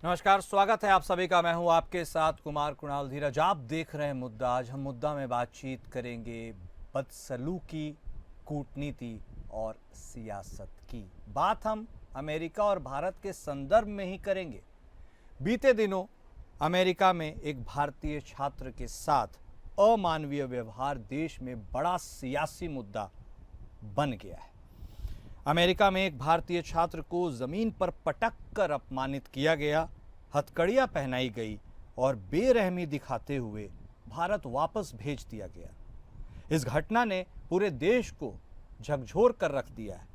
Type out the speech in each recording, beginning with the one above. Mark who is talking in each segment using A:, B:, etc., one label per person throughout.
A: नमस्कार, स्वागत है आप सभी का। मैं हूं आपके साथ कुमार कुणाल धीरज। आप देख रहे हैं मुद्दा। आज हम मुद्दा में बातचीत करेंगे बदसलूकी, कूटनीति और सियासत की। बात हम अमेरिका और भारत के संदर्भ में ही करेंगे। बीते दिनों अमेरिका में एक भारतीय छात्र के साथ अमानवीय व्यवहार देश में बड़ा सियासी मुद्दा बन गया है। अमेरिका में एक भारतीय छात्र को जमीन पर पटक कर अपमानित किया गया, हथकड़ियां पहनाई गई और बेरहमी दिखाते हुए भारत वापस भेज दिया गया। इस घटना ने पूरे देश को झकझोर कर रख दिया है।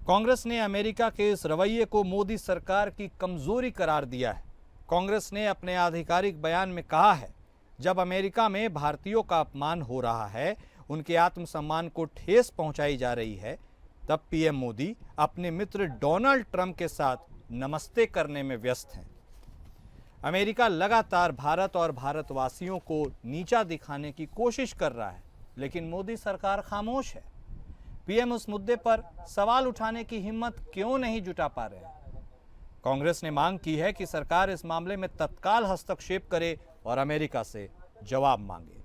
A: कांग्रेस ने अमेरिका के इस रवैये को मोदी सरकार की कमजोरी करार दिया है। कांग्रेस ने अपने आधिकारिक बयान में कहा है, जब अमेरिका में भारतीयों का अपमान हो रहा है, उनके आत्मसम्मान को ठेस पहुंचाई जा रही है, तब पीएम मोदी अपने मित्र डोनाल्ड ट्रंप के साथ नमस्ते करने में व्यस्त हैं। अमेरिका लगातार भारत और भारतवासियों को नीचा दिखाने की कोशिश कर रहा है, लेकिन मोदी सरकार खामोश है। पीएम उस मुद्दे पर सवाल उठाने की हिम्मत क्यों नहीं जुटा पा रहे हैं? कांग्रेस ने मांग की है कि सरकार इस मामले में तत्काल हस्तक्षेप करे और अमेरिका से जवाब मांगे।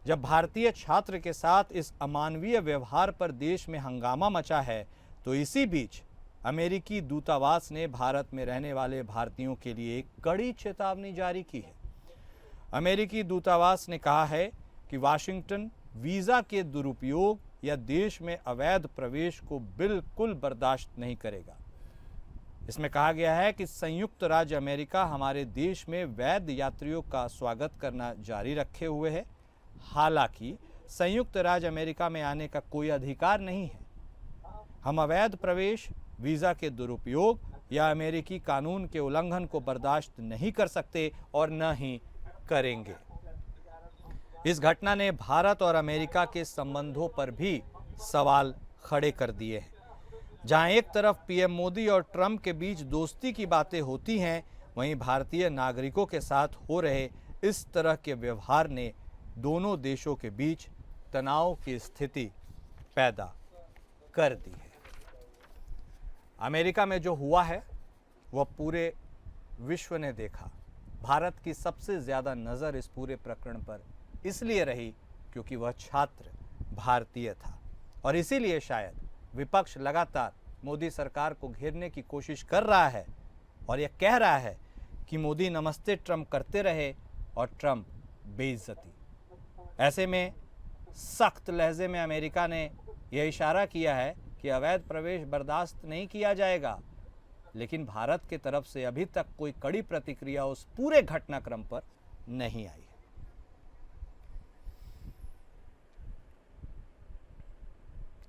A: जब भारतीय छात्र के साथ इस अमानवीय व्यवहार पर देश में हंगामा मचा है, तो इसी बीच अमेरिकी दूतावास ने भारत में रहने वाले भारतीयों के लिए एक कड़ी चेतावनी जारी की है। अमेरिकी दूतावास ने कहा है कि वाशिंगटन वीजा के दुरुपयोग या देश में अवैध प्रवेश को बिल्कुल बर्दाश्त नहीं करेगा। इसमें कहा गया है कि संयुक्त राज्य अमेरिका हमारे देश में वैध यात्रियों का स्वागत करना जारी रखे हुए है। हालांकि संयुक्त राज्य अमेरिका में आने का कोई अधिकार नहीं है। हम अवैध प्रवेश, वीजा के दुरुपयोग या अमेरिकी कानून के उल्लंघन को बर्दाश्त नहीं कर सकते और न ही करेंगे। इस घटना ने भारत और अमेरिका के संबंधों पर भी सवाल खड़े कर दिए हैं। जहां एक तरफ पीएम मोदी और ट्रंप के बीच दोस्ती की बातें होती हैं, वहीं भारतीय नागरिकों के साथ हो रहे इस तरह के व्यवहार ने दोनों देशों के बीच तनाव की स्थिति पैदा कर दी है। अमेरिका में जो हुआ है वह पूरे विश्व ने देखा। भारत की सबसे ज्यादा नजर इस पूरे प्रकरण पर इसलिए रही क्योंकि वह छात्र भारतीय था, और इसीलिए शायद विपक्ष लगातार मोदी सरकार को घेरने की कोशिश कर रहा है और यह कह रहा है कि मोदी नमस्ते ट्रंप करते रहे और ट्रंप बेइज्जती। ऐसे में सख्त लहजे में अमेरिका ने यह इशारा किया है कि अवैध प्रवेश बर्दाश्त नहीं किया जाएगा, लेकिन भारत की तरफ से अभी तक कोई कड़ी प्रतिक्रिया उस पूरे घटनाक्रम पर नहीं आई है।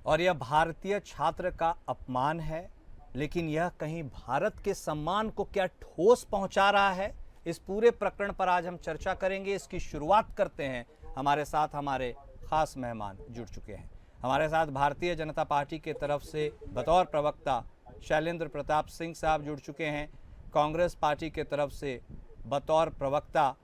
A: और यह भारतीय छात्र का अपमान है, लेकिन यह कहीं भारत के सम्मान को क्या ठोस पहुंचा रहा है? इस पूरे प्रकरण पर आज हम चर्चा करेंगे। इसकी शुरुआत करते हैं। हमारे साथ हमारे खास मेहमान जुड़ चुके हैं। हमारे साथ भारतीय जनता पार्टी के तरफ से बतौर प्रवक्ता शैलेंद्र प्रताप सिंह साहब जुड़ चुके हैं। कांग्रेस पार्टी के तरफ से बतौर प्रवक्ता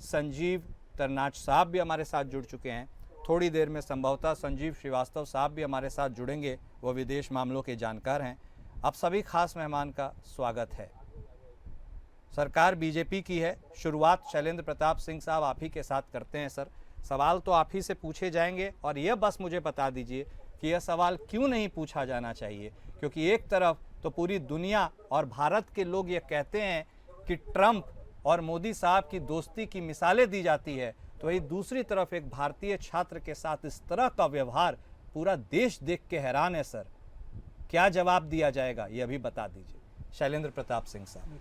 A: संजीव तरनाट साहब भी हमारे साथ जुड़ चुके हैं। थोड़ी देर में संभवतः संजीव श्रीवास्तव साहब भी हमारे साथ जुड़ेंगे, वो विदेश मामलों के जानकार हैं। आप सभी खास मेहमान का स्वागत है। सरकार बीजेपी की है। शुरुआत शैलेंद्र प्रताप सिंह साहब आप ही के साथ करते हैं। सर, सवाल तो आप ही से पूछे जाएंगे, और यह बस मुझे बता दीजिए कि यह सवाल क्यों नहीं पूछा जाना चाहिए, क्योंकि एक तरफ तो पूरी दुनिया और भारत के लोग ये कहते हैं कि ट्रंप और मोदी साहब की दोस्ती की मिसालें दी जाती है, तो वही दूसरी तरफ एक भारतीय छात्र के साथ इस तरह का व्यवहार पूरा देश देख के हैरान है। सर, क्या जवाब दिया जाएगा ये अभी बता दीजिए। शैलेंद्र प्रताप सिंह साहब।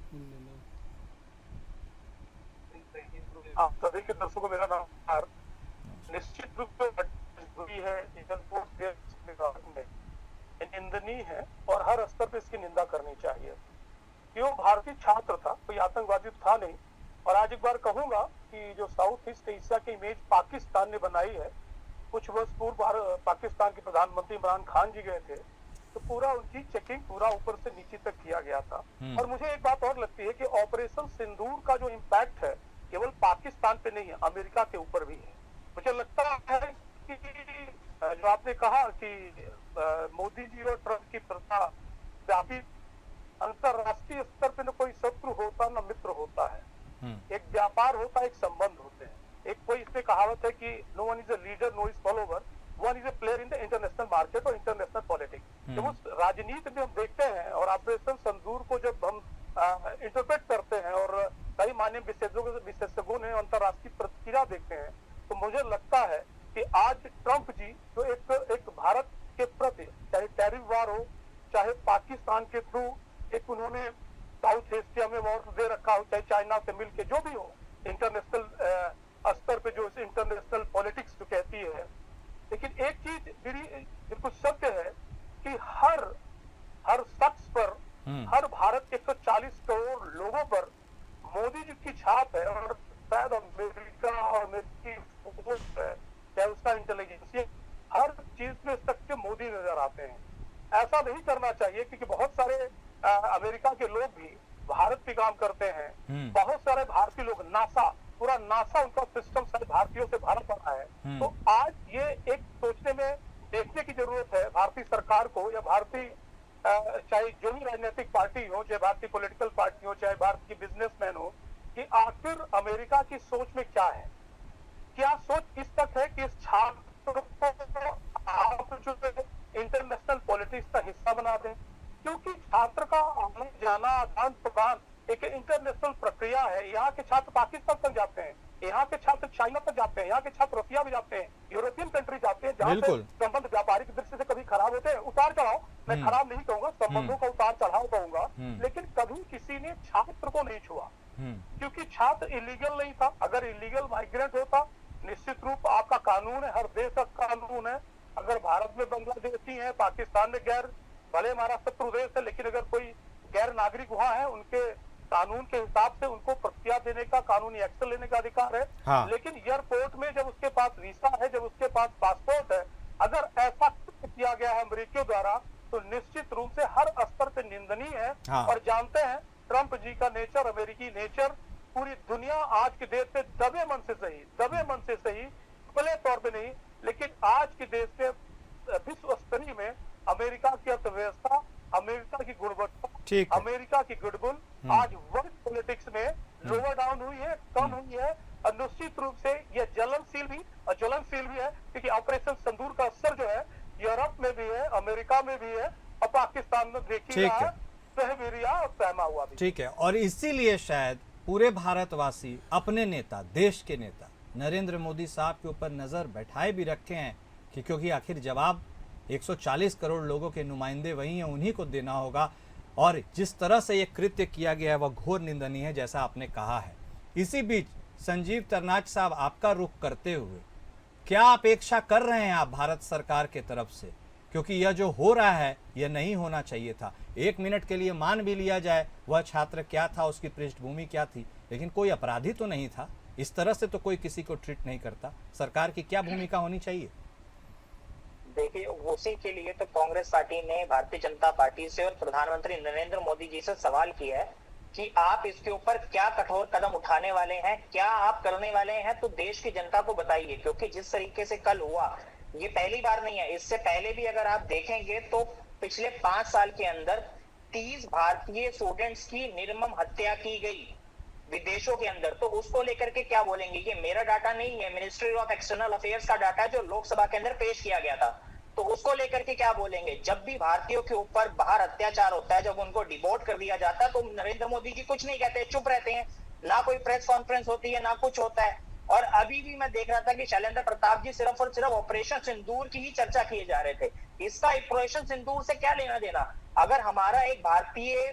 B: आप सभी के दर्शकों को मेरा नमस्कार। निश्चित रूप से है निंदनीय है और हर स्तर पे इसकी निंदा करनी चाहिए। क्यों? भारतीय छात्र था, कोई आतंकवादी था नहीं। और आज एक बार कहूंगा कि जो साउथ ईस्ट एशिया की इमेज पाकिस्तान ने बनाई है, कुछ वर्ष पूर्व पाकिस्तान के प्रधानमंत्री इमरान खान जी गए थे, तो पूरा उनकी चेकिंग पूरा ऊपर से नीचे तक किया गया था। और मुझे एक बात और लगती है कि ऑपरेशन सिंदूर का जो इम्पैक्ट है केवल पाकिस्तान पे नहीं है, अमेरिका के ऊपर भी है। मुझे लगता है कि जो आपने कहा कि मोदी जी और ट्रंप की प्रथा व्यापी अंतरराष्ट्रीय स्तर पे न कोई शत्रु होता न मित्र होता है।
A: हम्म।
B: एक व्यापार होता है, एक संबंध होते हैं। एक कोई इसमें कहावत है कि no one is a leader, no is follower, one is a player in the international market और इंटरनेशनल पॉलिटिक्स। जब उस राजनीति में हम देखते हैं और ऑपरेशन सिंदूर को जब हम इंटरप्रेट करते हैं और कई मान्य विशेषज्ञों ने अंतरराष्ट्रीय प्रतिक्रिया देखते हैं, तो मुझे लगता है कि आज ट्रंप जी जो एक भारत के प्रति, चाहे टैरिफ वार हो, चाहे पाकिस्तान के थ्रू एक उन्होंने साउथ एशिया में वॉर दे रखा हो, चाहे चाइना से मिलके जो भी हो, इंटरनेशनल स्तर पे जो इंटरनेशनल पॉलिटिक्स जो कहती है। लेकिन एक चीज बिल्कुल सत्य है कि हर शख्स पर, हर भारत के 140 करोड़ लोगों पर मोदी जी की छाप है। और शायद अमेरिका और अमेरिकी फोर्स है, चाहे उसका इंटेलिजेंस, हर चीज में तक के मोदी नजर आते हैं। ऐसा नहीं करना चाहिए, क्योंकि बहुत सारे अमेरिका के लोग भी भारत पे काम करते हैं। बहुत सारे भारतीय लोग, नासा, पूरा नासा उनका सिस्टम शायद भारतीयों से भारत बना है। तो आज ये एक सोचने में, देखने की जरूरत है भारतीय सरकार को, या भारतीय चाहे जो भी राजनीतिक पार्टी हो, चाहे भारतीय पॉलिटिकल पार्टी हो, चाहे भारत की बिजनेसमैन हो, कि आखिर अमेरिका की सोच में क्या है। क्या सोच इस तक है कि इस छात्र को आप जो इंटरनेशनल पॉलिटिक्स का हिस्सा बना दें, क्योंकि छात्र का आने जाना, आदान प्रदान एक इंटरनेशनल प्रक्रिया है। यहाँ के छात्र पाकिस्तान तक जाते हैं, यहाँ के छात्र चाइना तक जाते हैं, यहाँ के छात्र रसिया भी जाते हैं, यूरोपियन कंट्री जाते हैं, जहाँ पे संबंध व्यापारिक दृष्टि से कभी खराब होते हैं, उतार चढ़ाव, मैं खराब नहीं कहूंगा, संबंधों का उतार चढ़ाव कहूंगा, लेकिन कभी किसी ने छात्र को नहीं छुआ, क्योंकि छात्र इलीगल नहीं था। अगर इलीगल माइग्रेंट होता, निश्चित रूप आपका कानून है, हर देश का कानून है। अगर भारत में बांग्लादेशी है, पाकिस्तान में गैर, भले हमारा शत्रु देश है, लेकिन अगर कोई गैर नागरिक वहां है, उनके कानून के हिसाब से उनको प्रक्रिया देने का, कानूनी एक्शन लेने का अधिकार है। हाँ। लेकिन एयरपोर्ट में जब उसके पास वीसा है, जब उसके पास पासपोर्ट है, अगर ऐसा किया गया है अमेरिकियों द्वारा, तो निश्चित रूप से हर स्तर पे निंदनीय है। हाँ। और जानते हैं ट्रंप जी का नेचर, अमेरिकी नेचर, पूरी दुनिया आज के देश से दबे मन से सही, खुले तौर पे नहीं, लेकिन आज के देश के विश्व स्तरीय में अमेरिका की अर्थव्यवस्था, अमेरिका की गुणवत्ता, अमेरिका की गुडविल आज वर्ल्ड पॉलिटिक्स में लोअर डाउन हुई है, कम हुई है। और निश्चित रूप से यह ज्वलनशील भी है, क्योंकि ऑपरेशन सिंदूर का असर जो है यूरोप में भी है, अमेरिका में भी है, और पाकिस्तान में देखी रहा है, सहवीरिया और सहमा हुआ भी।
A: ठीक है, और इसीलिए शायद पूरे भारतवासी अपने नेता, देश के नेता नरेंद्र मोदी साहब के ऊपर नजर बैठाए भी रखे हैं, कि क्योंकि आखिर जवाब 140 करोड़ लोगों के नुमाइंदे वही हैं, उन्हीं को देना होगा। और जिस तरह से ये कृत्य किया गया है वह घोर निंदनीय है, जैसा आपने कहा है। इसी बीच संजीव तरनाट साहब, आपका रुख करते हुए क्या अपेक्षा कर रहे हैं आप भारत सरकार के तरफ से, क्योंकि यह जो हो रहा है यह नहीं होना चाहिए था। एक मिनट के लिए मान भी लिया जाए वह छात्र क्या था, उसकी पृष्ठभूमि क्या थी, लेकिन कोई अपराधी तो नहीं था। इस तरह से तो कोई किसी को ट्रीट नहीं करता। सरकार की क्या भूमिका होनी चाहिए?
C: देखिए, उसी के लिए तो कांग्रेस पार्टी ने भारतीय जनता पार्टी से और प्रधानमंत्री नरेंद्र मोदी जी से सवाल किया है कि आप इसके ऊपर क्या कठोर कदम उठाने वाले हैं, क्या आप करने वाले हैं, तो देश की जनता को बताइए। क्योंकि जिस तरीके से कल हुआ, ये पहली बार नहीं है, इससे पहले भी अगर आप देखेंगे तो पिछले 5 साल के अंदर 30 भारतीय स्टूडेंट्स की निर्मम हत्या की गई विदेशों के अंदर। तो उसको लेकर के क्या बोलेंगे? ये मेरा डाटा नहीं है, मिनिस्ट्री ऑफ एक्सटर्नल अफेयर्स का डाटा है जो लोकसभा के अंदर पेश किया गया था। तो उसको लेकर के क्या बोलेंगे? जब भी भारतीयों के ऊपर बाहर अत्याचार होता है, जब उनको डिपोर्ट कर दिया जाता है, तो नरेंद्र मोदी जी कुछ नहीं कहते, चुप रहते हैं, ना कोई प्रेस कॉन्फ्रेंस होती है, ना कुछ होता है। और अभी भी मैं देख रहा था कि शैलेंद्र प्रताप जी सिर्फ और सिर्फ ऑपरेशन सिंदूर की ही चर्चा किए जा रहे थे। इसका ऑपरेशन सिंदूर से क्या लेना देना? अगर हमारा एक भारतीय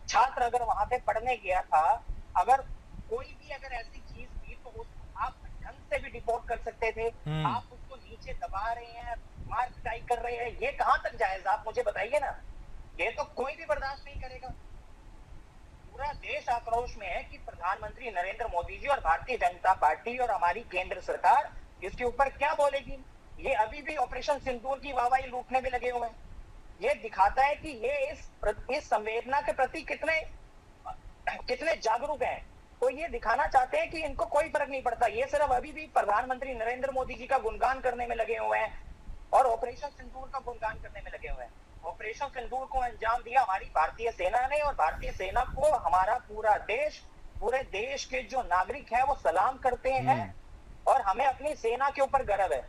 C: छात्र अगर वहां पे पढ़ने गया था, अगर कोई भी अगर ऐसी चीज थी, तो उसको आप ढंग से भी डिपोर्ट कर सकते थे। आप उसको नीचे दबा रहे हैं, मार पिटाई कर रहे हैं, ये कहां तक जायज? आप मुझे बताइए ना। ये तो कोई भी बर्दाश्त नहीं करेगा। पूरा देश आक्रोश में है कि प्रधानमंत्री नरेंद्र मोदी जी और भारतीय जनता पार्टी और हमारी केंद्र सरकार इसके ऊपर क्या बोलेगी। ये अभी भी ऑपरेशन सिंदूर की वाहवाही लूटने में लगे हुए हैं। ये दिखाता है कि ये इस संवेदना के प्रति कितने जागरूक हैं। तो ये दिखाना चाहते हैं कि इनको कोई फर्क नहीं पड़ता। ये सिर्फ अभी भी प्रधानमंत्री नरेंद्र मोदी जी का गुणगान करने में लगे हुए हैं और ऑपरेशन सिंदूर का गुणगान करने में लगे हुए हैं। ऑपरेशन सिंदूर को अंजाम दिया हमारी भारतीय सेना ने, और भारतीय सेना को हमारा पूरे देश के जो नागरिक हैं वो सलाम करते हैं और हमें अपनी सेना के ऊपर गर्व है।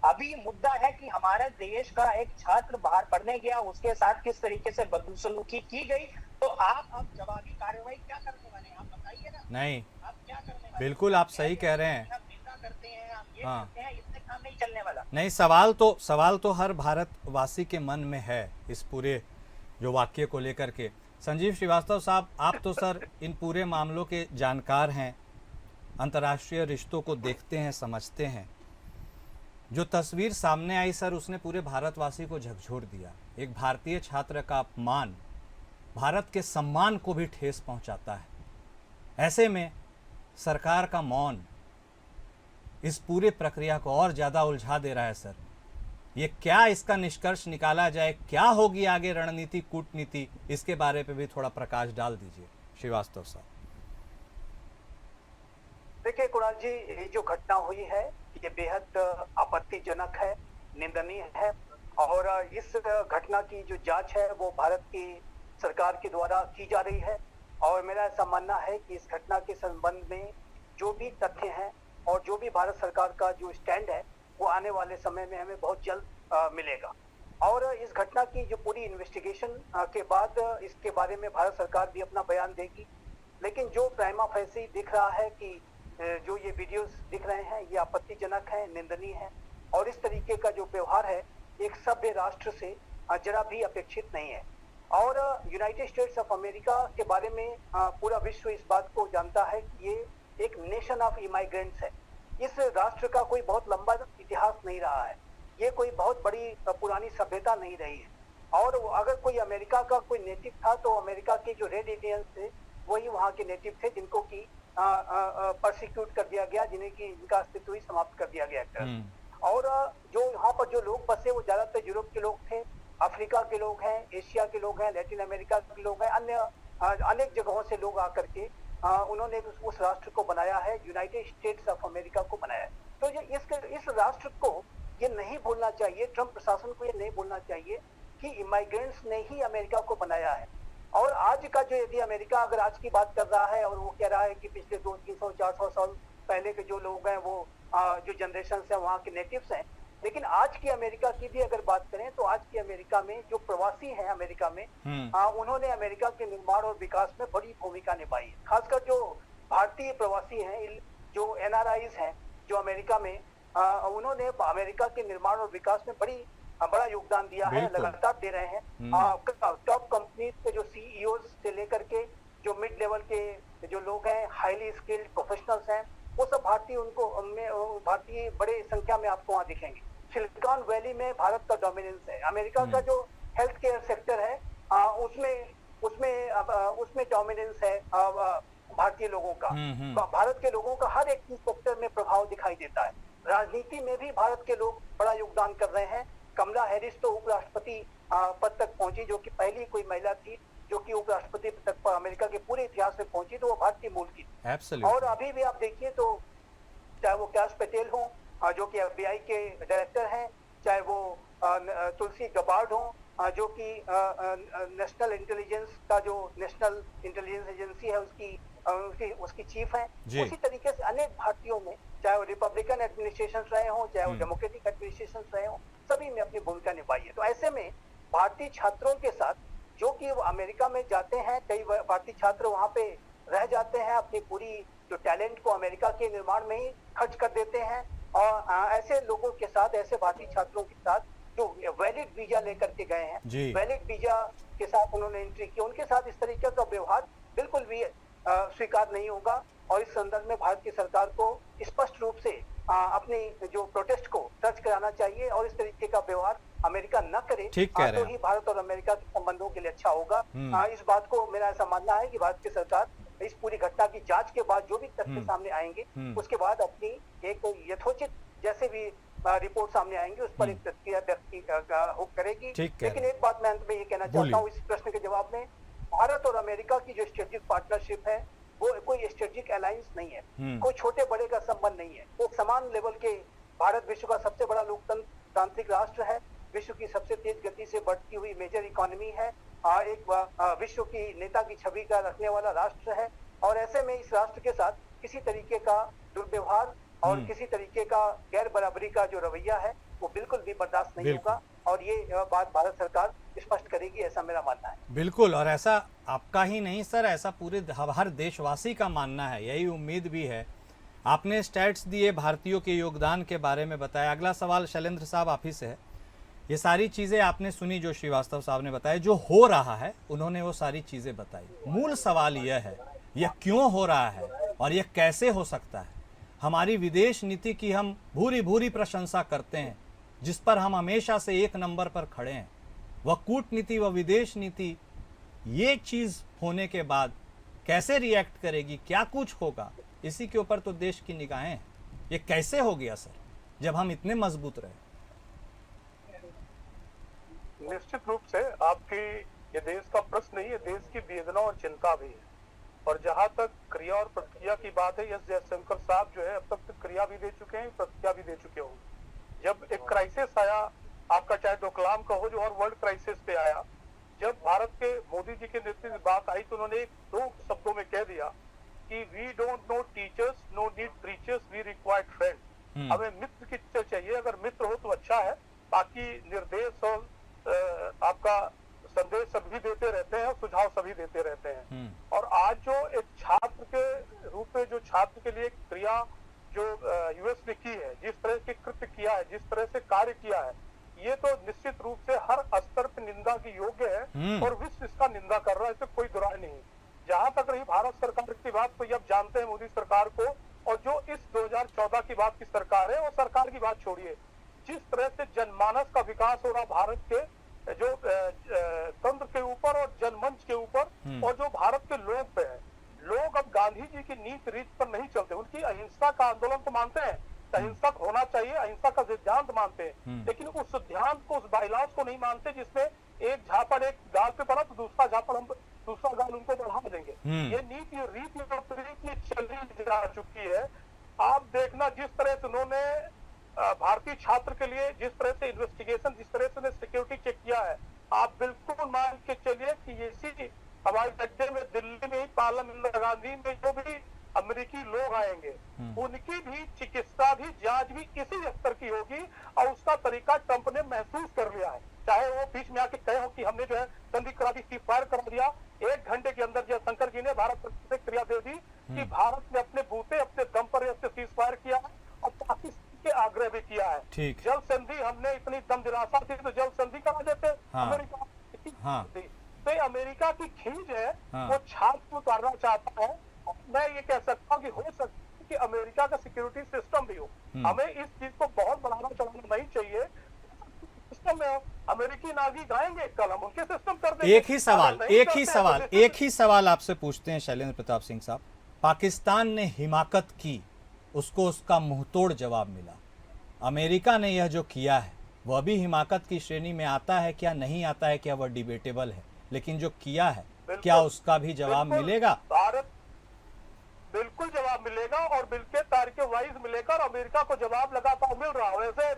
C: अभी मुद्दा है कि हमारे देश का एक छात्र बाहर पढ़ने गया, उसके साथ किस तरीके से बदसलूकी की गई, तो आप अब जवाबी कार्रवाई क्या करने वाले हैं, आप बताइए ना।
A: नहीं,
C: आप क्या करने वाले?
A: बिल्कुल आप सही कह रहे हैं।
C: हम निंदा करते हैं, हम ये
A: हाँ।
C: करते हैं, इससे काम नहीं चलने वाला।
A: नहीं, सवाल तो हर भारतवासी के मन में है इस पूरे जो वाक्य को लेकर के। संजीव श्रीवास्तव साहब, आप तो सर इन पूरे मामलों के जानकार हैं, अंतर्राष्ट्रीय रिश्तों को देखते हैं, समझते हैं। जो तस्वीर सामने आई सर, उसने पूरे भारतवासी को झकझोर दिया। एक भारतीय छात्र का अपमान भारत के सम्मान को भी ठेस पहुंचाता है। ऐसे में सरकार का मौन इस पूरे प्रक्रिया को और ज़्यादा उलझा दे रहा है सर। ये क्या इसका निष्कर्ष निकाला जाए, क्या होगी आगे रणनीति, कूटनीति, इसके बारे पे भी थोड़ा प्रकाश डाल दीजिए श्रीवास्तव साहब।
D: देखिए कुणाल जी, ये जो घटना हुई है ये बेहद आपत्तिजनक है, निंदनीय है, और इस घटना की जो जांच है वो भारत की सरकार के द्वारा की जा रही है। और मेरा ऐसा मानना है कि इस घटना के संबंध में जो भी तथ्य हैं और जो भी भारत सरकार का जो स्टैंड है वो आने वाले समय में हमें बहुत जल्द मिलेगा। और इस घटना की जो पूरी इन्वेस्टिगेशन के बाद इसके बारे में भारत सरकार भी अपना बयान देगी। लेकिन जो प्राइमा फेसी दिख रहा है कि जो ये वीडियोस दिख रहे हैं ये आपत्तिजनक है, निंदनीय है, और इस तरीके का जो व्यवहार है एक सभ्य राष्ट्र से जरा भी अपेक्षित नहीं है। और यूनाइटेड स्टेट्स ऑफ अमेरिका के बारे में पूरा विश्व इस बात को जानता है कि ये एक नेशन ऑफ इमाइग्रेंट्स है। इस राष्ट्र का कोई बहुत लंबा इतिहास नहीं रहा है, ये कोई बहुत बड़ी पुरानी सभ्यता नहीं रही है। और अगर कोई अमेरिका का कोई नेटिव था तो अमेरिका के जो रेड इंडियंस थे वही वहाँ के नेटिव थे, जिनको की परसिक्यूट कर दिया गया, जिनका अस्तित्व ही समाप्त कर दिया गया। और जो यहाँ पर जो लोग बसे वो ज्यादातर यूरोप के लोग थे, अफ्रीका के लोग हैं, एशिया के लोग हैं, लैटिन अमेरिका के लोग हैं, अन्य अनेक जगहों से लोग आकर के उन्होंने उस राष्ट्र को बनाया है, यूनाइटेड स्टेट्स ऑफ अमेरिका को बनाया है। तो ये इस राष्ट्र को ये नहीं भूलना चाहिए, ट्रंप प्रशासन को ये नहीं भूलना चाहिए कि इमाइग्रेंट्स ने ही अमेरिका को बनाया है। और आज का जो यदि अमेरिका अगर आज की बात कर रहा है और वो कह रहा है कि पिछले 200-300-400 साल पहले के जो लोग हैं वो जो जनरेशन है वहाँ के नेटिव्स हैं, लेकिन आज की अमेरिका की भी अगर बात करें तो आज की अमेरिका में जो प्रवासी हैं अमेरिका में उन्होंने अमेरिका के निर्माण और विकास में बड़ी भूमिका निभाई है। खासकर जो भारतीय प्रवासी हैं, जो एनआरआईज हैं जो अमेरिका में, उन्होंने अमेरिका के निर्माण और विकास में बड़ा योगदान दिया है, लगातार दे रहे हैं। टॉप कंपनीज के जो सीईओ से लेकर के जो मिड लेवल के जो लोग हैं, हाईली स्किल्ड प्रोफेशनल्स हैं, वो सब भारतीय बड़े संख्या में आपको वहाँ दिखेंगे। सिलिकॉन वैली में भारत का डोमिनेंस है। अमेरिका का जो हेल्थ केयर सेक्टर है उसमें डोमिनेंस है भारतीय लोगों का। भारत के लोगों का हर एक सेक्टर में प्रभाव दिखाई देता है। राजनीति में भी भारत के लोग बड़ा योगदान कर रहे हैं। कमला हैरिस तो उपराष्ट्रपति पद तक पहुंची, जो कि पहली कोई महिला थी जो कि उपराष्ट्रपति तक पर अमेरिका के पूरे इतिहास में पहुंची, तो वो भारतीय मूल की थी। और अभी भी आप देखिए तो चाहे वो कैश पटेल हो जो कि FBI के डायरेक्टर हैं, चाहे वो तुलसी गबार्ड हो जो कि नेशनल इंटेलिजेंस का जो नेशनल इंटेलिजेंस एजेंसी है उसकी चीफ है। उसी तरीके से अनेक भारतीयों में, चाहे वो रिपब्लिकन एडमिनिस्ट्रेशन रहे हो, चाहे वो डेमोक्रेटिक एडमिनिस्ट्रेशन रहे हो, सभी ने अपनी भूमिका निभाई है। तो ऐसे में भारतीय छात्रों के साथ जो कि वो अमेरिका में जाते हैं, कई भारतीय छात्र वहाँ पे रह जाते हैं, अपनी पूरी जो टैलेंट को अमेरिका के निर्माण में ही खर्च कर देते हैं। और ऐसे लोगों के साथ, ऐसे भारतीय छात्रों के साथ जो वैलिड वीजा लेकर के गए हैं, वैलिड वीजा के साथ उन्होंने एंट्री की, उनके साथ इस तरीके का व्यवहार बिल्कुल भी स्वीकार नहीं होगा। और इस संदर्भ में भारत की सरकार को स्पष्ट रूप से अपनी जो प्रोटेस्ट को दर्ज कराना चाहिए और इस तरीके का व्यवहार अमेरिका न करे, तो ही भारत और अमेरिका के संबंधों के लिए अच्छा होगा। इस बात को मेरा ऐसा मानना है कि भारत की सरकार इस पूरी घटना की जांच के बाद जो भी तथ्य सामने आएंगे उसके बाद अपनी एक यथोचित जैसे भी रिपोर्ट सामने आएंगी उस पर एक प्रतिक्रिया व्यक्त करेगी। लेकिन एक बात मैं अंत में ये कहना चाहता हूँ इस प्रश्न के जवाब में, भारत और अमेरिका की जो स्ट्रेटेजिक पार्टनरशिप है वो कोई स्ट्रेटेजिक अलायंस नहीं है, कोई छोटे बड़े का संबंध नहीं है। वो समान लेवल के, भारत विश्व का सबसे बड़ा लोकतांत्रिक राष्ट्र है, विश्व की सबसे तेज गति से बढ़ती हुई मेजर इकोनॉमी है, एक विश्व की नेता की छवि का रखने वाला राष्ट्र है। और ऐसे में इस राष्ट्र के साथ किसी तरीके का दुर्व्यवहार और किसी तरीके का गैर बराबरी का जो रवैया है वो बिल्कुल भी बर्दाश्त नहीं होगा, और ये बात भारत सरकार स्पष्ट करेगी, ऐसा मेरा मानना है।
A: बिल्कुल, और ऐसा आपका ही नहीं सर, ऐसा पूरे हर देशवासी का मानना है, यही उम्मीद भी है। आपने स्टैट्स दिए, भारतीयों के योगदान के बारे में बताया। अगला सवाल शैलेंद्र साहब आप ही से है। ये सारी चीज़ें आपने सुनी जो श्रीवास्तव साहब ने बताया, जो हो रहा है उन्होंने वो सारी चीज़ें बताई। मूल सवाल यह है, यह क्यों हो रहा है और यह कैसे हो सकता है। हमारी विदेश नीति की हम भूरी भूरी प्रशंसा करते हैं, जिस पर हम हमेशा से एक नंबर पर खड़े हैं। वह कूटनीति व विदेश नीति ये चीज़ होने के बाद कैसे रिएक्ट करेगी, क्या कुछ होगा, इसी के ऊपर तो देश की निगाहें हैं। ये कैसे हो गया सर, जब हम इतने मजबूत रहे?
B: निश्चित रूप से आपकी ये देश का प्रश्न नहीं है, देश की वेदना और चिंता भी है। और जहां तक क्रिया और प्रतिक्रिया की बात है, एस जयशंकर साहब जो है अब तक तो क्रिया भी दे चुके हैं, प्रतिक्रिया भी दे चुके होंगे। जब एक क्राइसिस आया, आपका चाहे डोकलाम का हो जो और वर्ल्ड क्राइसिस पे आया, जब भारत के मोदी जी के नेतृत्व में बात आई तो उन्होंने दो शब्दों में कह दिया कि we don't know teachers, no need preachers, we required friend. हमें मित्र की चाहिए, अगर मित्र हो तो अच्छा है, बाकी निर्देश और आपका संदेश सभी देते रहते हैं, सुझाव सभी देते रहते हैं। और आज जो एक छात्र के रूप में जो छात्र के लिए क्रिया जो यूएस ने की है, जिस तरह के कृत्य किया है, जिस तरह से कार्य किया है, ये तो निश्चित रूप से हर स्तर पर निंदा की योग्य है और विश्व इसका निंदा कर रहा है, इससे कोई दुराय नहीं। जहां तक रही भारत सरकार की बात, तो ये अब जानते हैं मोदी सरकार को, और जो इस 2014 की बात की सरकार है, वो सरकार की बात छोड़िए, जिस तरह से जनमानस का विकास हो रहा भारत के जो तंत्र के ऊपर और जनमंच के ऊपर, और जो भारत के लोग पे है, लोग अब गांधी जी की नीति रीत पर नहीं चलते। उनकी अहिंसा का आंदोलन तो मानते हैं, अहिंसक होना चाहिए, अहिंसा का सिद्धांत मानते हैं, लेकिन उस सिद्धांत को, उस बाइलास को नहीं मानते जिसमें एक झापड़ एक गाल पे पड़ा तो दूसरा झापड़ हम दूसरा गाल उनको बढ़ा देंगे। ये नीति रीति चली जा चुकी है। आप देखना जिस तरह से उन्होंने भारतीय छात्र के लिए जिस तरह से इन्वेस्टिगेशन, जिस तरह से सिक्योरिटी चेक किया है, आप बिल्कुल मान के चलिए कि इसी हवाई अड्डे में दिल्ली में ही पार्लियामेंट इंदिरा गांधी में जो भी अमेरिकी लोग आएंगे, उनकी भी चिकित्सा भी जांच भी इसी स्तर की होगी, और उसका तरीका ट्रंप ने महसूस कर लिया है। चाहे वो बीच में आके कहे हो कि हमने जो है संधि करा दी, सीज फायर करा दिया, 1 घंटे के अंदर जयशंकर जी ने भारत से क्रिया दे दी कि भारत ने अपने बूते अपने दम पर सीज फायर किया है, और पाकिस्तान के आग्रह भी किया है। जल संधि हमने इतनी दम दिलासा थी तो जल संधि करा देते अमेरिका। तो अमेरिका की खींच है, वो छात्र करना चाहता है। मैं ये कह सकता हूँ कि हो सकता है कि अमेरिका का सिक्योरिटी सिस्टम भी हो, हमें इस चीज को बहुत बढ़ाना चलाना नहीं चाहिए। सिस्टम में अमेरिकी नागरिक आएंगे, कल हम उनके सिस्टम कर देंगे।
A: एक ही सवाल आपसे पूछते हैं शैलेंद्र प्रताप सिंह साहब। पाकिस्तान ने हिमाकत की, उसको उसका मुंहतोड़ जवाब मिला। अमेरिका ने यह जो किया है वह भी हिमाकत की श्रेणी में आता है क्या, नहीं आता है क्या, वह डिबेटेबल है, लेकिन जो किया है क्या उसका भी जवाब मिलेगा?
B: भारत बिल्कुल जवाब मिलेगा, और बिल्कुल तारीख वाइज मिलेगा, और अमेरिका को जवाब लगातार मिल रहा है। वैसे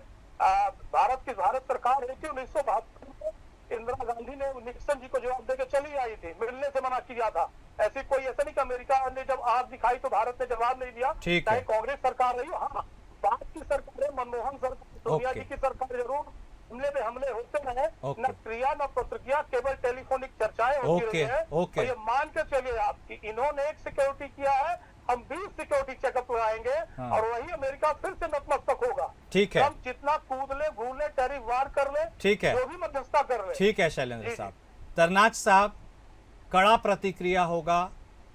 B: भारत सरकार है कि 1972 में इंदिरा गांधी ने निक्सन जी को जवाब देकर चली आई थी, मिलने से मना किया था। ऐसी कोई ऐसा नहीं कि अमेरिका ने जब आग दिखाई तो भारत ने जवाब नहीं दिया, चाहे कांग्रेस सरकार रही हो। हाँ, बाद की सरकार, मनमोहन सरकार, सोनिया जी की सरकार जरूर हमले पे हमले होते रहे, न क्रिया न प्रतिक्रिया, केवल टेलीफोनिक चर्चाएं होती रही है। तो ये मान के चलिए आप कि इन्होंने एक सिक्योरिटी किया है, हम 20 सिक्योरिटी चेकअप लगाएंगे, और वही अमेरिका फिर से नतमस्तक होगा।
A: ठीक है,
B: हम जितना कूद ले, भूल ले, टैरिफ वार कर ले,
A: ठीक है,
B: जो भी मध्यस्थता कर ले।
A: ठीक है शैलेंद्र साहब। तरनाज साहब, कड़ा प्रतिक्रिया होगा,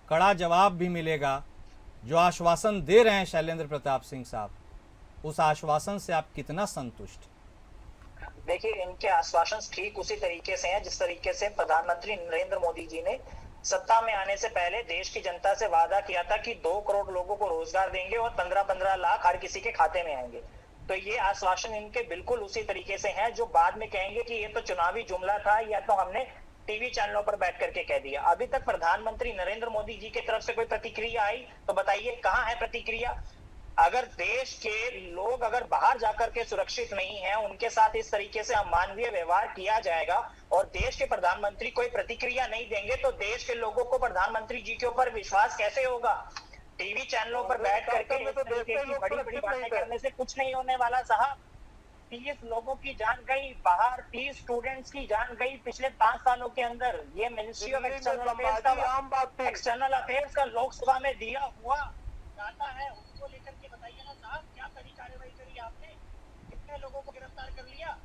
A: कड़ा जवाब भी मिलेगा। जो आश्वासन दे रहे हैं शैलेंद्र प्रताप सिंह साहब, उस आश्वासन से आप कितना संतुष्ट?
C: देखिए, इनके आश्वासन ठीक उसी तरीके से हैं जिस तरीके से प्रधानमंत्री नरेंद्र मोदी जी ने सत्ता में आने से पहले देश की जनता से वादा किया था कि 2 करोड़ लोगों को रोजगार देंगे और 15-15 लाख हर किसी के खाते में आएंगे। तो ये आश्वासन इनके बिल्कुल उसी तरीके से हैं, जो बाद में कहेंगे कि ये तो चुनावी जुमला था, या तो हमने टीवी चैनलों पर बैठ करके कह दिया। अभी तक प्रधानमंत्री नरेंद्र मोदी जी की तरफ से कोई प्रतिक्रिया आई तो बताइए, कहाँ है प्रतिक्रिया? अगर देश के लोग अगर बाहर जाकर के सुरक्षित नहीं है, उनके साथ इस तरीके से अमानवीय व्यवहार किया जाएगा और देश के प्रधानमंत्री कोई प्रतिक्रिया नहीं देंगे, तो देश के लोगों को प्रधानमंत्री जी के ऊपर विश्वास कैसे होगा? टीवी चैनलों पर बैठ करके इस तरीके की बड़ी बड़ी बातें करने से कुछ नहीं होने वाला साहब। 30 लोगों की जान गई बाहर, 30 स्टूडेंट्स की जान गई पिछले 5 सालों के अंदर। ये मिनिस्ट्री ऑफ एक्सटर्नल अफेयर्स का लोकसभा में दिया हुआ डाटा है, उसको लेकर के बताइए ना साहब, क्या करी कार्रवाई करी आपने? कितने लोगों को गिरफ्तार कर लिया?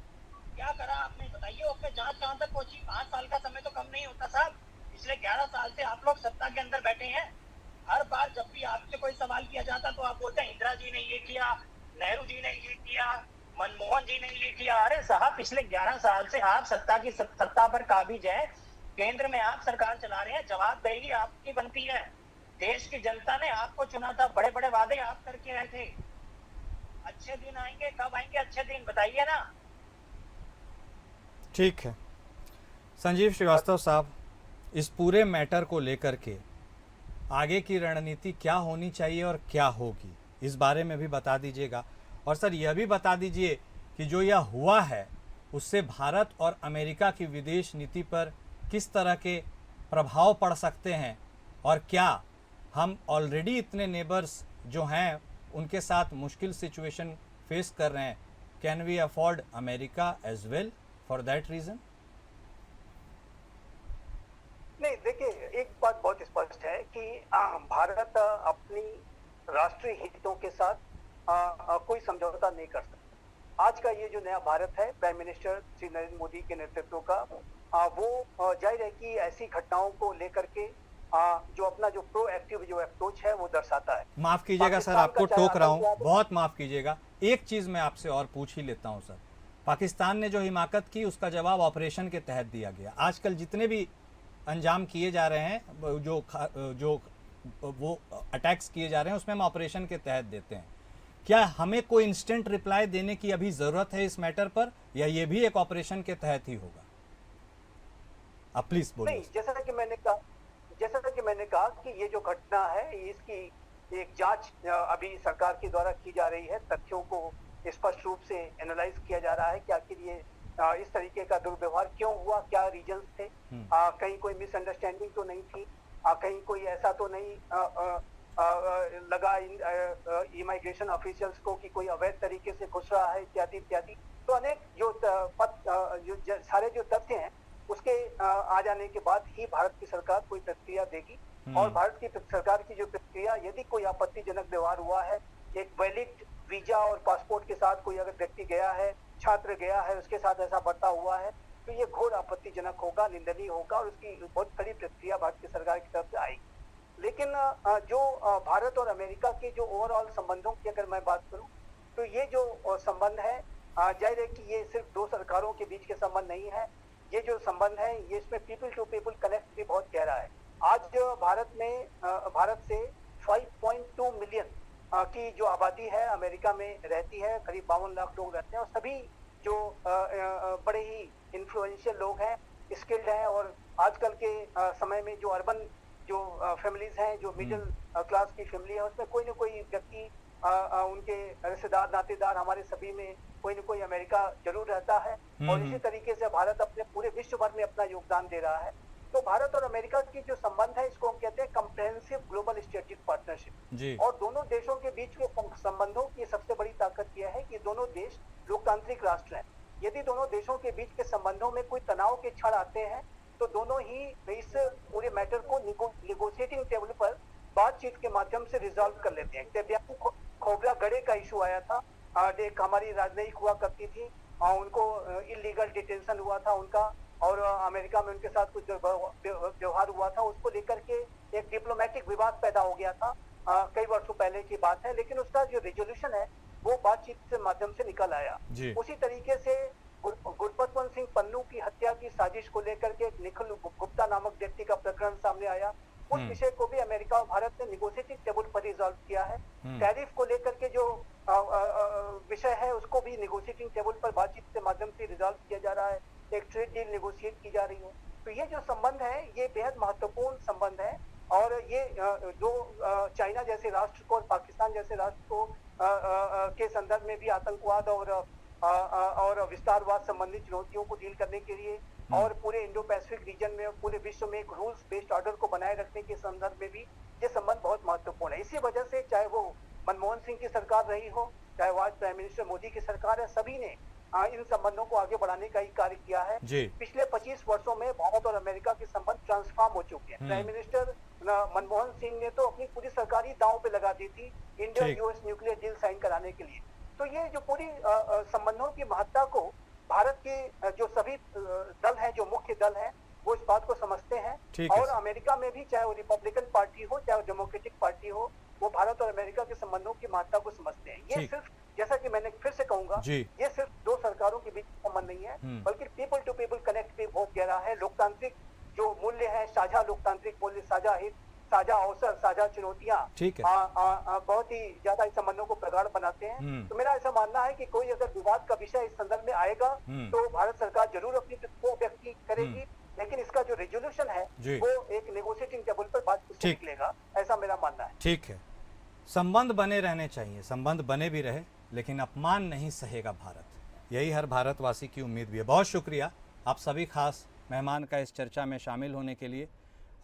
C: क्या करा आपने? बताइए, उस पर जांच कहां तक पहुंची? 5 साल का समय तो कम नहीं होता साहब। पिछले 11 साल से आप लोग सत्ता के अंदर बैठे हैं। हर बार जब भी आपसे कोई सवाल किया जाता तो आप बोलते हैं इंदिरा जी ने ये किया, नेहरू जी ने ये किया, मनमोहन जी ने ये किया। अरे साहब, पिछले 11 साल से आप सत्ता पर काबिज है, केंद्र में आप सरकार चला रहे हैं, जवाबदेही आपकी बनती है। देश की जनता ने आपको चुना था, बड़े बड़े वादे आप करके आए थे। अच्छे दिन आएंगे, कब आएंगे अच्छे दिन, बताइए ना।
A: ठीक है संजीव श्रीवास्तव साहब, इस पूरे मैटर को लेकर के आगे की रणनीति क्या होनी चाहिए और क्या होगी, इस बारे में भी बता दीजिएगा। और सर यह भी बता दीजिए कि जो यह हुआ है उससे भारत और अमेरिका की विदेश नीति पर किस तरह के प्रभाव पड़ सकते हैं, और क्या हम ऑलरेडी इतने नेबर्स जो हैं उनके साथ मुश्किल सिचुएशन फेस कर रहे हैं, can we afford America as well for that reason?
D: नहीं, देखिए, एक बात बहुत स्पष्ट है कि भारत अपनी राष्ट्रीय हितों के साथ कोई समझौता नहीं कर सकता। आज का ये जो नया भारत है प्राइम मिनिस्टर श्री नरेंद्र मोदी के नेतृत्व का, वो जाहिर है कि ऐसी घटनाओं को लेकर के जो अपना जो प्रोएक्टिव जो अप्रोच है वो दर्शाता है।
A: माफ कीजिएगा सर, आपको टोक रहा हूँ, बहुत माफ कीजिएगा। एक चीज मैं आपसे और पूछ ही लेता हूँ सर, पाकिस्तान ने जो हिमाकत की उसका जवाब ऑपरेशन के तहत दिया गया। आजकल जितने भी अंजाम किए जा रहे हैं, जो वो अटैक्स किए जा रहे हैं, उसमें हम ऑपरेशन के तहत देते हैं। क्या हमें कोई इंस्टेंट रिप्लाई देने की अभी जरूरत है इस मैटर पर, या ये भी एक ऑपरेशन के तहत ही होगा? आप प्लीज बोलिए।
D: नहीं, जैसा कि मैंने कहा कि ये जो घटना है इसकी एक जांच अभी सरकार के द्वारा की जा रही है। तथ्यों को स्पष्ट रूप से एनालाइज किया जा रहा है कि आखिर ये इस तरीके का दुर्व्यवहार क्यों हुआ, क्या रीजंस थे, कहीं कोई मिसअंडरस्टैंडिंग तो नहीं थी, कहीं कोई ऐसा तो नहीं लगा इमिग्रेशन ऑफिशियल्स को कि कोई अवैध तरीके से घुस रहा है, इत्यादि इत्यादि। तो अनेक जो सारे जो तथ्य हैं उसके आ जाने के बाद ही भारत की सरकार कोई प्रतिक्रिया देगी। और भारत की सरकार की जो प्रतिक्रिया, यदि कोई आपत्तिजनक व्यवहार हुआ है, एक वैलिड वीजा और पासपोर्ट के साथ कोई अगर व्यक्ति गया है, छात्र गया है, उसके साथ ऐसा बर्ताव हुआ है, तो ये घोर आपत्तिजनक होगा, निंदनीय होगा और उसकी बहुत कड़ी प्रतिक्रिया भारत की सरकार की तरफ से आएगी। लेकिन जो भारत और अमेरिका के जो ओवरऑल संबंधों की अगर मैं बात करूं, तो ये जो संबंध है, जाहिर है कि ये सिर्फ दो सरकारों के बीच के संबंध नहीं है। ये जो संबंध है ये इसमें पीपल टू पीपल कनेक्ट भी बहुत गहरा है। आज भारत से 5.2 मिलियन की जो आबादी है अमेरिका में रहती है, करीब 52 लाख लोग रहते हैं, और सभी जो बड़े ही इन्फ्लुएंशियल लोग हैं, स्किल्ड हैं, और आजकल के समय में जो अर्बन जो फैमिलीज हैं, जो मिडिल क्लास की फैमिली है, उसमें कोई न कोई व्यक्ति, उनके रिश्तेदार नातेदार, हमारे सभी में कोई न कोई अमेरिका जरूर रहता है। और इसी तरीके से भारत अपने पूरे विश्व भर में अपना योगदान दे रहा है। तो भारत और अमेरिका की जो संबंध है इसको हम कहते हैं कम्प्रेहेंसिव ग्लोबल स्ट्रेटेजिक पार्टनरशिप। और दोनों देशों के बीच के संबंधों की सबसे बड़ी ताकत यह है कि दोनों देश लोकतांत्रिक राष्ट्र हैं। यदि दोनों देशों के बीच के संबंधों में कोई तनाव के क्षण आते हैं तो दोनों ही इस पूरे मैटर को निगोशिएटिंग टेबल पर बातचीत के माध्यम से रिजॉल्व कर लेते हैं। जब खोबरा गड़े का इशू आया था, एक हमारी राजनयिक हुआ करती थी, उनको इलीगल डिटेंशन हुआ था उनका, और अमेरिका में उनके साथ कुछ व्यवहार हुआ था, उसको लेकर के एक डिप्लोमेटिक विवाद पैदा हो गया था। कई वर्षों पहले की बात है, लेकिन उसका जो रेजोल्यूशन है वो बातचीत के माध्यम से निकल आया। उसी तरीके से गुरपतवंत सिंह पन्नू की हत्या की साजिश को लेकर के निखिल गुप्ता नामक व्यक्ति का प्रकरण सामने आया। उस विषय को भी अमेरिका और भारत ने निगोशिएटिंग टेबल पर रिजॉल्व किया है। टैरिफ को लेकर के जो विषय है उसको भी निगोशिएटिंग टेबल पर बातचीत के माध्यम से रिजॉल्व किया जा रहा है। एक ट्रेड डील निगोशिएट की जा रही है। तो ये जो संबंध है ये बेहद महत्वपूर्ण संबंध है और ये जो चाइना जैसे राष्ट्र को और पाकिस्तान जैसे राष्ट्र को के संदर्भ में भी आतंकवाद और विस्तारवाद संबंधी चुनौतियों को डील करने के लिए और पूरे इंडो पैसिफिक रीजन में पूरे विश्व में एक रूल्स बेस्ड ऑर्डर को बनाए रखने के संदर्भ में भी ये संबंध बहुत महत्वपूर्ण है। इसी वजह से चाहे वो मनमोहन सिंह की सरकार रही हो, चाहे वो आज प्राइम मिनिस्टर मोदी की सरकार है, सभी ने इन संबंधों को आगे बढ़ाने का ही कार्य किया है। पिछले 25 वर्षों में भारत और अमेरिका के संबंध ट्रांसफॉर्म हो चुके हैं। प्राइम मिनिस्टर मनमोहन सिंह ने तो अपनी पूरी सरकार ही दांव पे लगा दी थी India US nuclear deal sign कराने के लिए। तो ये जो पूरी संबंधों की महत्ता को भारत के जो सभी दल हैं, जो मुख्य दल हैं, वो इस बात को समझते हैं। और अमेरिका में भी चाहे वो रिपब्लिकन पार्टी हो चाहे वो डेमोक्रेटिक पार्टी हो, वो भारत और अमेरिका के संबंधों की महत्ता को समझते हैं। ये सिर्फ, जैसा कि मैंने फिर से कहूंगा, ये सिर्फ दो सरकारों के बीच संबंध नहीं है, बल्कि पीपल टू पीपल कनेक्ट भी बहुत गहरा है। लोकतांत्रिक जो मूल्य है, साझा लोकतांत्रिक मूल्य, साझा हित, साझा अवसर, साझा चुनौतियां बहुत ही ज्यादा इस संबंधों को प्रगाढ़ बनाते हैं। तो मेरा ऐसा मानना है कि कोई अगर विवाद का विषय इस संदर्भ में आएगा तो भारत सरकार जरूर अपनी को व्यक्त करेगी, लेकिन इसका जो रेजोल्यूशन है वो एक नेगोशिएटिंग टेबल पर बात निकलेगा, ऐसा मेरा मानना है।
A: ठीक है, संबंध बने रहने चाहिए, संबंध बने भी रहे, लेकिन अपमान नहीं सहेगा भारत। यही हर भारतवासी की उम्मीद भी है। बहुत शुक्रिया आप सभी खास मेहमान का इस चर्चा में शामिल होने के लिए,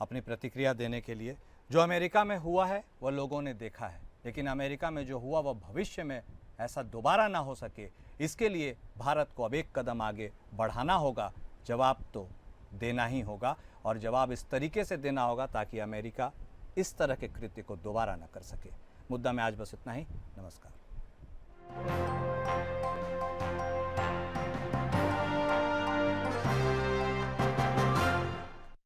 A: अपनी प्रतिक्रिया देने के लिए। जो अमेरिका में हुआ है वह लोगों ने देखा है, लेकिन अमेरिका में जो हुआ वह भविष्य में ऐसा दोबारा ना हो सके, इसके लिए भारत को अब एक कदम आगे बढ़ाना होगा। जवाब तो देना ही होगा, और जवाब इस तरीके से देना होगा ताकि अमेरिका इस तरह के कृत्य को दोबारा न कर सके। मुद्दा में आज बस इतना ही। नमस्कार।